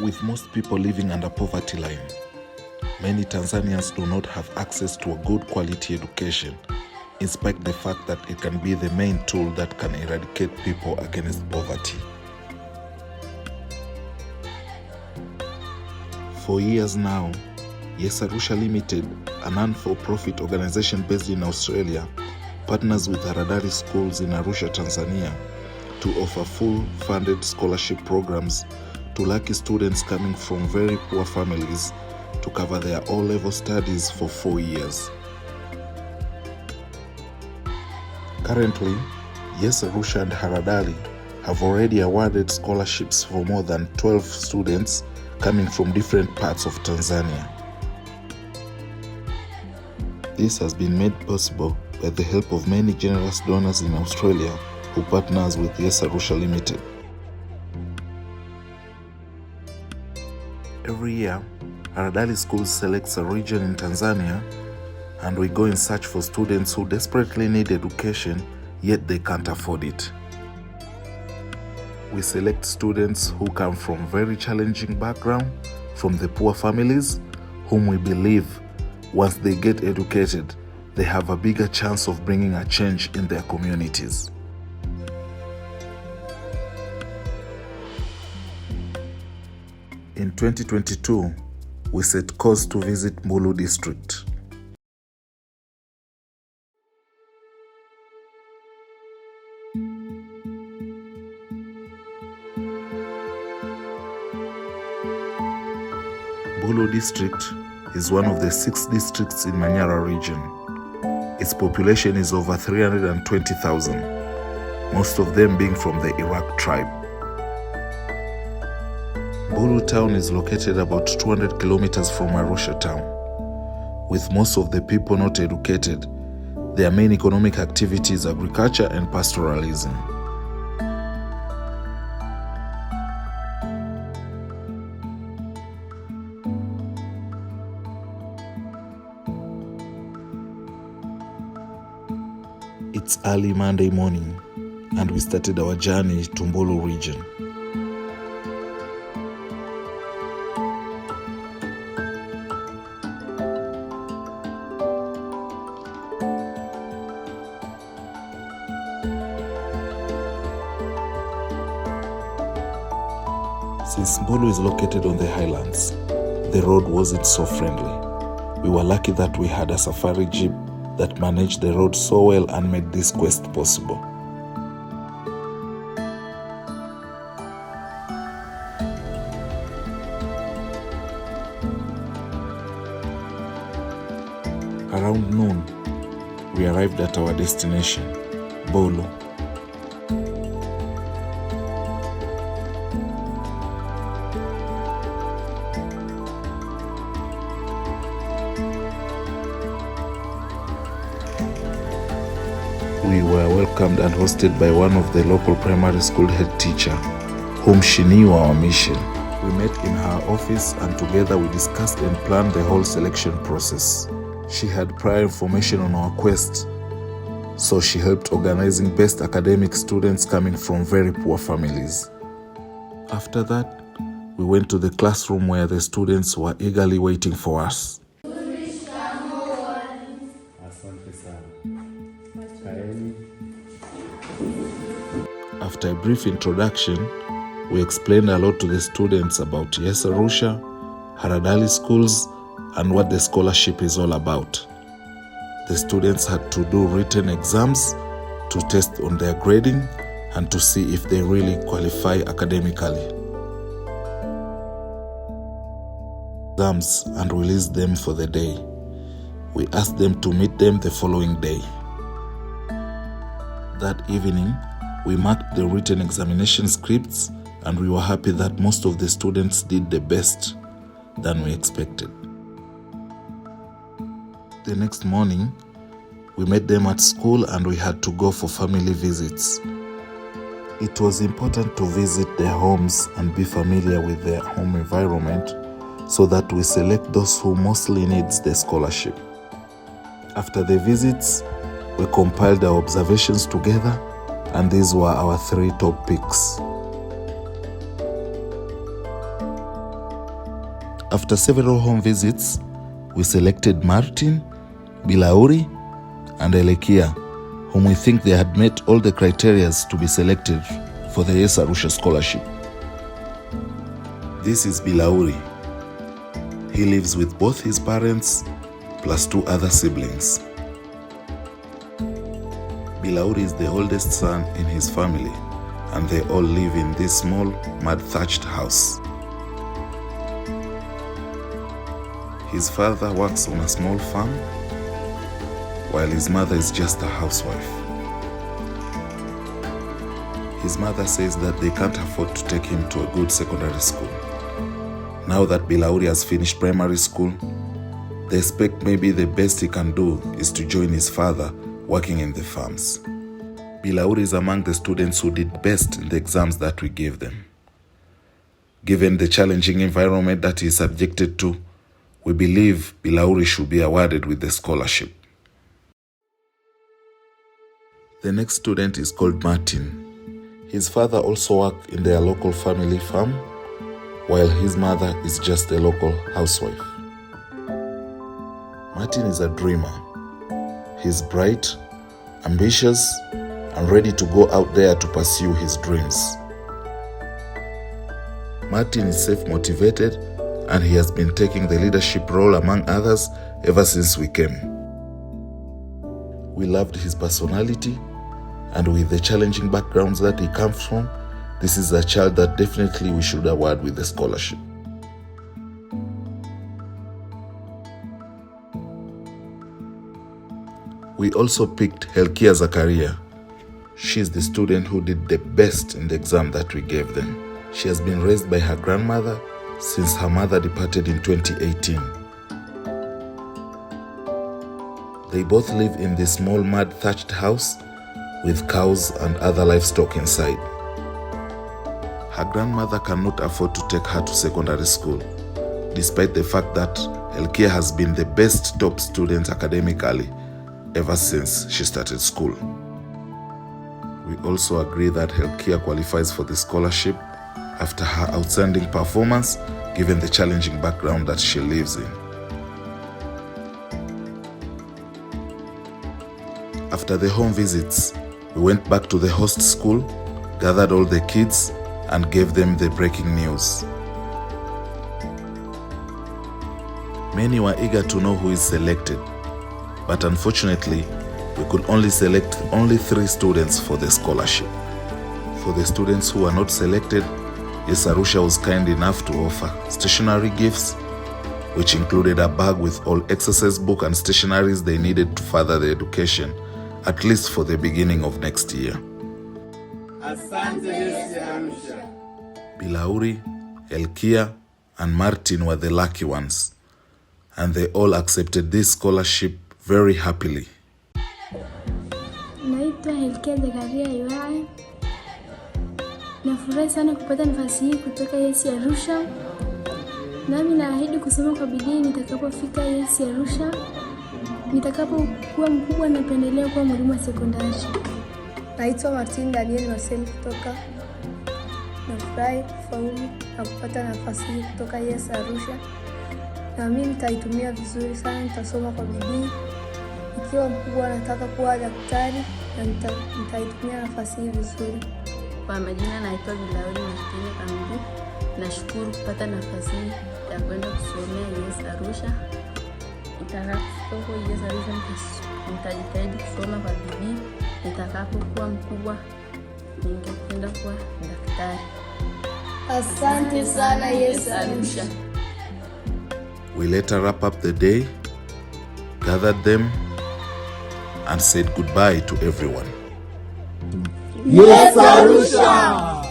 With most people living under poverty line, many Tanzanians do not have access to a good quality education, in spite of the fact that it can be the main tool that can eradicate people against poverty. For years now, Yes Arusha Limited, a non-for-profit organization based in Australia, partners with Haradali schools in Arusha, Tanzania, to offer full-funded scholarship programs to lucky students coming from very poor families to cover their O-level studies for 4 years. Currently, Yes Arusha and Haradali have already awarded scholarships for more than 12 students coming from different parts of Tanzania. This has been made possible by the help of many generous donors in Australia who partners with Yes Arusha Limited. Every year, Haradali Schools selects a region in Tanzania, and we go in search for students who desperately need education, yet they can't afford it. We select students who come from very challenging background, from the poor families, whom we believe once they get educated, they have a bigger chance of bringing a change in their communities. In 2022, we set course to visit Mbulu district. Mbulu district is one of the 6 districts in Manyara region. Its population is over 320,000, most of them being from the Iraq tribe. Mbulu town is located about 200 kilometers from Arusha town. With most of the people not educated, their main economic activity is agriculture and pastoralism. It's early Monday morning, and we started our journey to Mbulu region. Since Mbulu is located on the highlands, the road wasn't so friendly. We were lucky that we had a safari jeep that managed the road so well and made this quest possible. Around noon, we arrived at our destination, Mbulu. We were welcomed and hosted by one of the local primary school head teacher, whom she knew our mission. We met in her office and together we discussed and planned the whole selection process. She had prior information on our quest, so she helped organizing best academic students coming from very poor families. After that, we went to the classroom where the students were eagerly waiting for us. After a brief introduction, we explained a lot to the students about Yes Arusha, Haradali schools, and what the scholarship is all about. The students had to do written exams to test on their grading and to see if they really qualify academically. Exams and released them for the day. We asked them to meet them the following day. That evening, we marked the written examination scripts and we were happy that most of the students did the best than we expected. The next morning, we met them at school and we had to go for family visits. It was important to visit their homes and be familiar with their home environment so that we select those who mostly needs the scholarship. After the visits, we compiled our observations together and these were our 3 top picks. After several home visits, we selected Martin, Bilauri, and Elekia, whom we think they had met all the criteria to be selected for the Yes Arusha scholarship. This is Bilauri. He lives with both his parents plus 2 other siblings. Bilauri is the oldest son in his family, and they all live in this small mud-thatched house. His father works on a small farm, while his mother is just a housewife. His mother says that they can't afford to take him to a good secondary school. Now that Bilauri has finished primary school, they expect maybe the best he can do is to join his father working in the farms. Bilauri is among the students who did best in the exams that we gave them. Given the challenging environment that he is subjected to, we believe Bilauri should be awarded with the scholarship. The next student is called Martin. His father also worked in their local family farm, while his mother is just a local housewife. Martin is a dreamer. He's bright, ambitious, and ready to go out there to pursue his dreams. Martin is self-motivated, and he has been taking the leadership role among others ever since we came. We loved his personality, and with the challenging backgrounds that he comes from, this is a child that definitely we should award with the scholarship. We also picked Helkia Zakaria. She is the student who did the best in the exam that we gave them. She has been raised by her grandmother since her mother departed in 2018. They both live in this small mud-thatched house with cows and other livestock inside. Her grandmother cannot afford to take her to secondary school, despite the fact that Helkia has been the best top student academically ever since she started school. We also agree that Helkia qualifies for the scholarship after her outstanding performance, given the challenging background that she lives in. After the home visits, we went back to the host school, gathered all the kids, and gave them the breaking news. Many were eager to know who is selected, but unfortunately, we could only select 3 students for the scholarship. For the students who were not selected, Yes Arusha was kind enough to offer stationery gifts, which included a bag with all exercise book and stationeries they needed to further their education, at least for the beginning of next year. Asante Yes Arusha. Bilauri, Helkia, and Martin were the lucky ones, and they all accepted this scholarship very happily. Naitwa Helkia Zakaria Iwae. Nafurahi sana kupata nafasi hii kutoka Yes Arusha. Nami naahidi kusoma kwa bidii nitakapofika Yes Arusha. Nitakapokuwa mkubwa napendelea kuwa mwalimu wa sekondari. Naitwa Martin Daniel Marcel kutoka. Nafurahi kufaulu na kupata nafasi hii kutoka Yes Arusha. Na mimi nitaitumia vizuri sana, nitasoma kwa bidii. Nikiwa mkubwa nataka kuwa daktari na nitaitumia nafasi hii vizuri. Kwa majina naitwa Bilauri Martin Kambi. Nashukuru kupata nafasi hii ya kwenda kusomea Yes Arusha. Nitakapotoka Yes Arusha nitajitahidi kusoma kwa bidii. Nitakapokuwa mkubwa ningependa kuwa daktari. Asante sana Yes Arusha. We later wrap up the day, gathered them, and said goodbye to everyone. Yes Arusha.